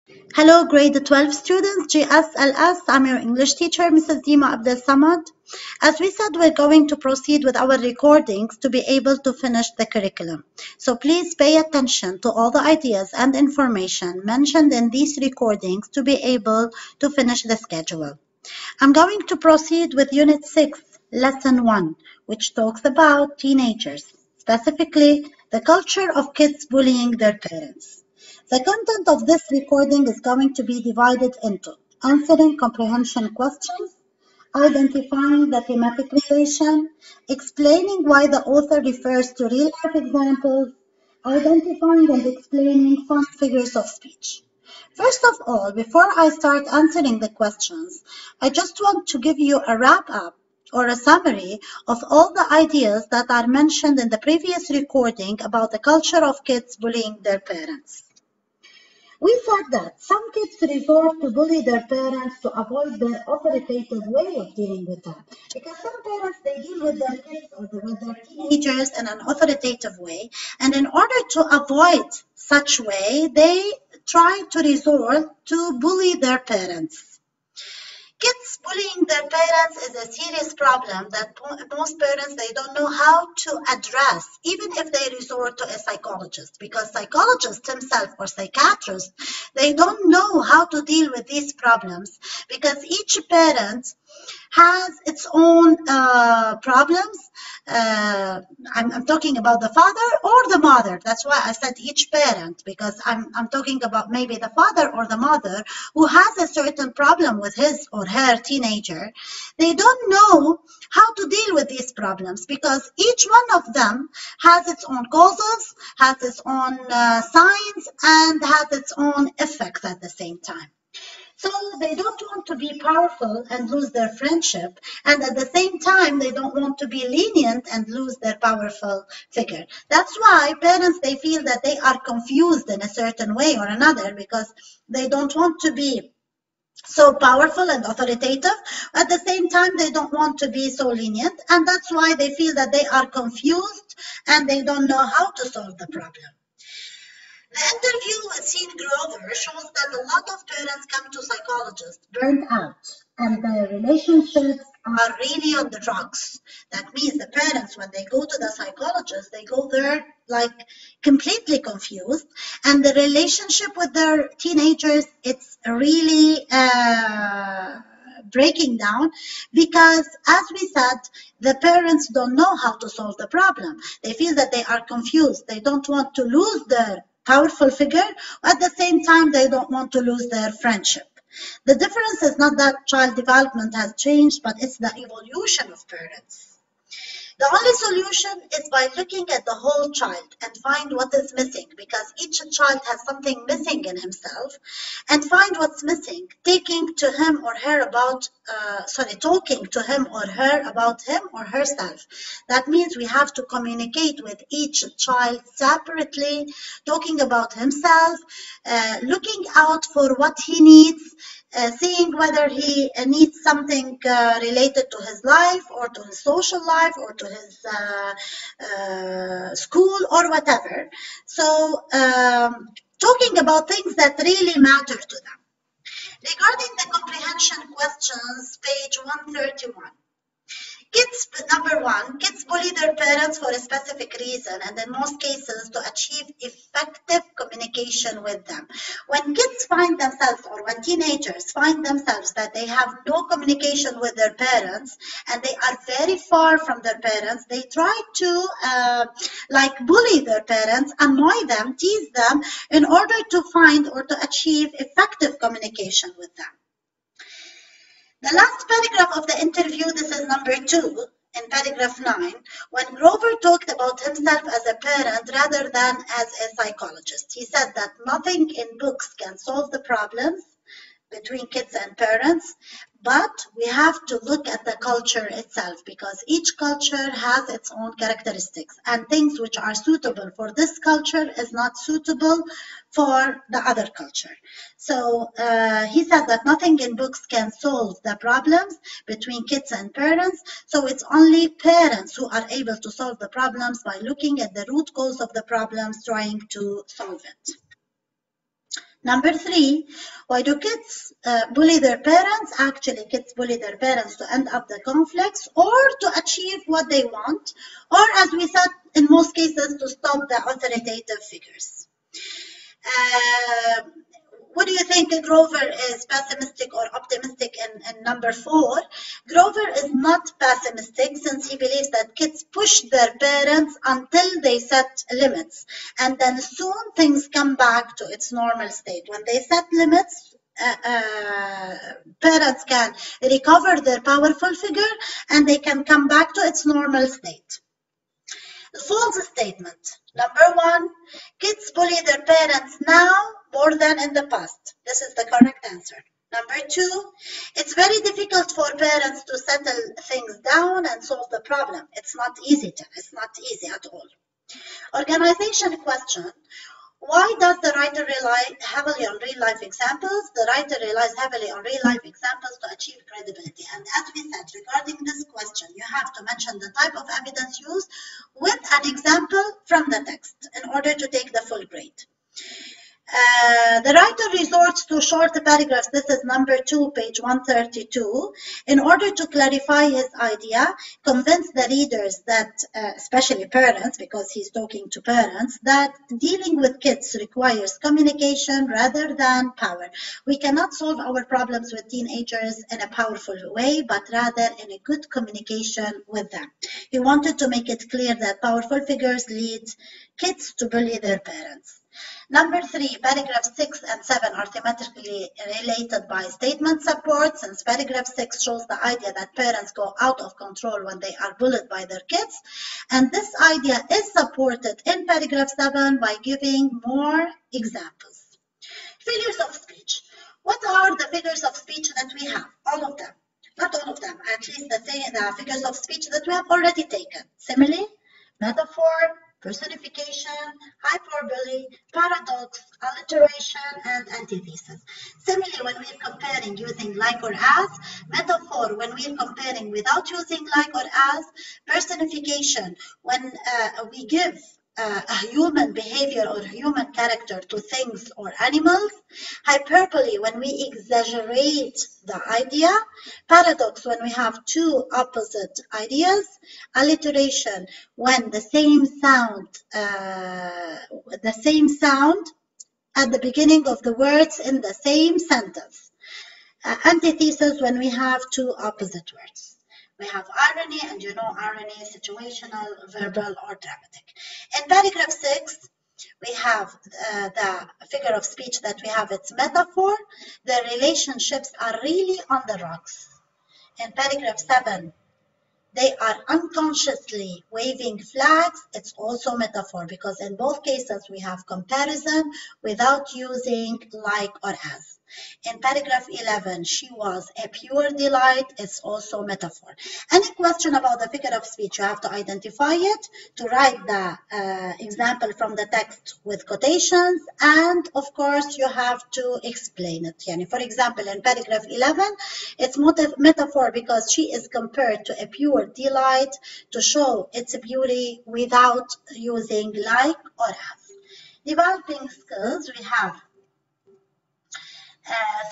Hello, grade 12 students, GSLS. I'm your English teacher, Mrs. Dima Abdel Samad. As we said, we're going to proceed with our recordings to be able to finish the curriculum. So please pay attention to all the ideas and information mentioned in these recordings to be able to finish the schedule. I'm going to proceed with Unit 6, Lesson 1, which talks about teenagers, specifically the culture of kids bullying their parents. The content of this recording is going to be divided into answering comprehension questions, identifying the thematic relation, explaining why the author refers to real-life examples, identifying and explaining some figures of speech. First of all, before I start answering the questions, I just want to give you a wrap-up or a summary of all the ideas that are mentioned in the previous recording about the culture of kids bullying their parents. We said that some kids resort to bully their parents to avoid the authoritative way of dealing with them. Because some parents, they deal with their kids or with their teenagers in an authoritative way. And in order to avoid such way, they try to resort to bully their parents. Kids bullying their parents is a serious problem that most parents, they don't know how to address, even if they resort to a psychologist, because psychologists themselves or psychiatrists, they don't know how to deal with these problems because each parent has its own problems. I'm talking about the father or the mother. That's why I said each parent, because I'm talking about maybe the father or the mother who has a certain problem with his or her teenager. They don't know how to deal with these problems because each one of them has its own causes, has its own signs, and has its own effects at the same time. So they don't want to be powerful and lose their friendship, and at the same time, they don't want to be lenient and lose their powerful figure. That's why parents, they feel that they are confused in a certain way or another because they don't want to be so powerful and authoritative. At the same time, they don't want to be so lenient, and that's why they feel that they are confused and they don't know how to solve the problem. The interview with Sean Grover shows that a lot of parents come to psychologists burnt out, and their relationships are really on the rocks. That means the parents, when they go to the psychologist, they go there like completely confused, and the relationship with their teenagers, it's really breaking down because, as we said, the parents don't know how to solve the problem. They feel that they are confused. They don't want to lose their powerful figure. At the same time, they don't want to lose their friendship. The difference is not that child development has changed, but it's the evolution of parents. The only solution is by looking at the whole child and find what is missing, because each child has something missing in himself, and find what's missing, talking to him or her about him or herself. That means we have to communicate with each child separately, talking about himself, looking out for what he needs, seeing whether he needs something related to his life or to his social life or to his school or whatever. So talking about things that really matter to them. Regarding the comprehension questions, page 131. Number one, kids bully their parents for a specific reason, and in most cases to achieve effective communication with them. When kids find themselves, or when teenagers find themselves that they have no communication with their parents and they are very far from their parents, they try to bully their parents, annoy them, tease them in order to find or to achieve effective communication with them. The last paragraph of the interview, this is number 2, in paragraph 9, when Grover talked about himself as a parent rather than as a psychologist. He said that nothing in books can solve the problems between kids and parents, but we have to look at the culture itself, because each culture has its own characteristics, and things which are suitable for this culture is not suitable for the other culture. So he said that nothing in books can solve the problems between kids and parents, so it's only parents who are able to solve the problems by looking at the root cause of the problems, trying to solve it. Number 3, why do kids bully their parents? Actually, kids bully their parents to end up the conflicts or to achieve what they want, or as we said, in most cases, to stop the authoritative figures. What do you think Grover is pessimistic or optimistic in number 4? Grover is not pessimistic since he believes that kids push their parents until they set limits. And then soon things come back to its normal state. When they set limits, parents can recover their powerful figure and they can come back to its normal state. False statement. Number 1, kids bully their parents now more than in the past. This is the correct answer. Number 2, it's very difficult for parents to settle things down and solve the problem. It's not easy at all. Organization question. Why does the writer rely heavily on real-life examples? The writer relies heavily on real-life examples to achieve credibility. And as we said, regarding this question, you have to mention the type of evidence used with an example from the text in order to take the full grade. The writer resorts to short paragraphs, this is number 2, page 132, in order to clarify his idea, convince the readers that, especially parents, because he's talking to parents, that dealing with kids requires communication rather than power. We cannot solve our problems with teenagers in a powerful way, but rather in a good communication with them. He wanted to make it clear that powerful figures lead kids to bully their parents. Number 3, paragraphs 6 and 7 are thematically related by statement support, since paragraph 6 shows the idea that parents go out of control when they are bullied by their kids. And this idea is supported in paragraph 7 by giving more examples. Figures of speech. What are the figures of speech that we have? All of them. Not all of them, at least the figures of speech that we have already taken. Simile, metaphor, personification, hyperbole, paradox, alliteration, and antithesis. Simile when we're comparing using like or as, metaphor when we're comparing without using like or as, personification when we give a human behavior or human character to things or animals, hyperbole when we exaggerate the idea, paradox when we have two opposite ideas, alliteration when the same sound at the beginning of the words in the same sentence, antithesis when we have two opposite words. We have irony, and you know irony is situational, verbal, or dramatic. In paragraph 6, we have the figure of speech that we have, it's metaphor. The relationships are really on the rocks. In paragraph 7, they are unconsciously waving flags. It's also metaphor because in both cases we have comparison without using like or as. In paragraph 11, she was a pure delight. It's also metaphor. Any question about the figure of speech, you have to identify it, to write the example from the text with quotations, and of course you have to explain it. For example, in paragraph 11, it's metaphor because she is compared to a pure delight to show its beauty without using like or as. Developing skills, we have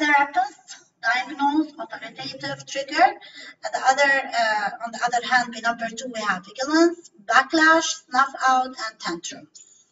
therapist, diagnose, authoritative, trigger. On the other hand, number 2, we have vigilance, backlash, snuff out, and tantrums.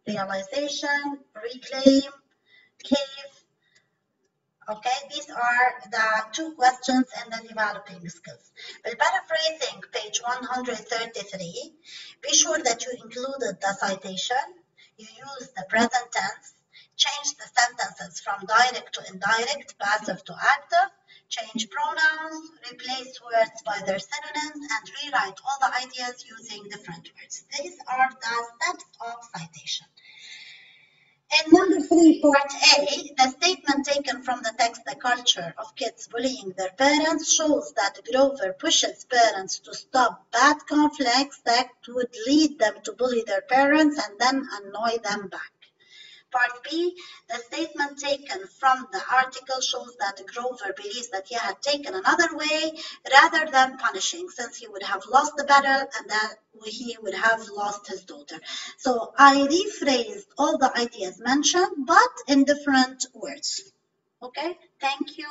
Realization, reclaim, cave. Okay, these are the 2 questions in the developing skills. By paraphrasing page 133, be sure that you included the citation, you use the present tense, change the sentences from direct to indirect, passive to active, change pronouns, replace words by their synonyms, and rewrite all the ideas using different words. These are the steps of citation. In number 3, part A, the statement taken from the text, the culture of kids bullying their parents, shows that Grover pushes parents to stop bad conflicts that would lead them to bully their parents and then annoy them back. Part B, the statement taken from the article shows that Grover believes that he had taken another way rather than punishing, since he would have lost the battle and that he would have lost his daughter. So I rephrased all the ideas mentioned, but in different words. Okay, thank you.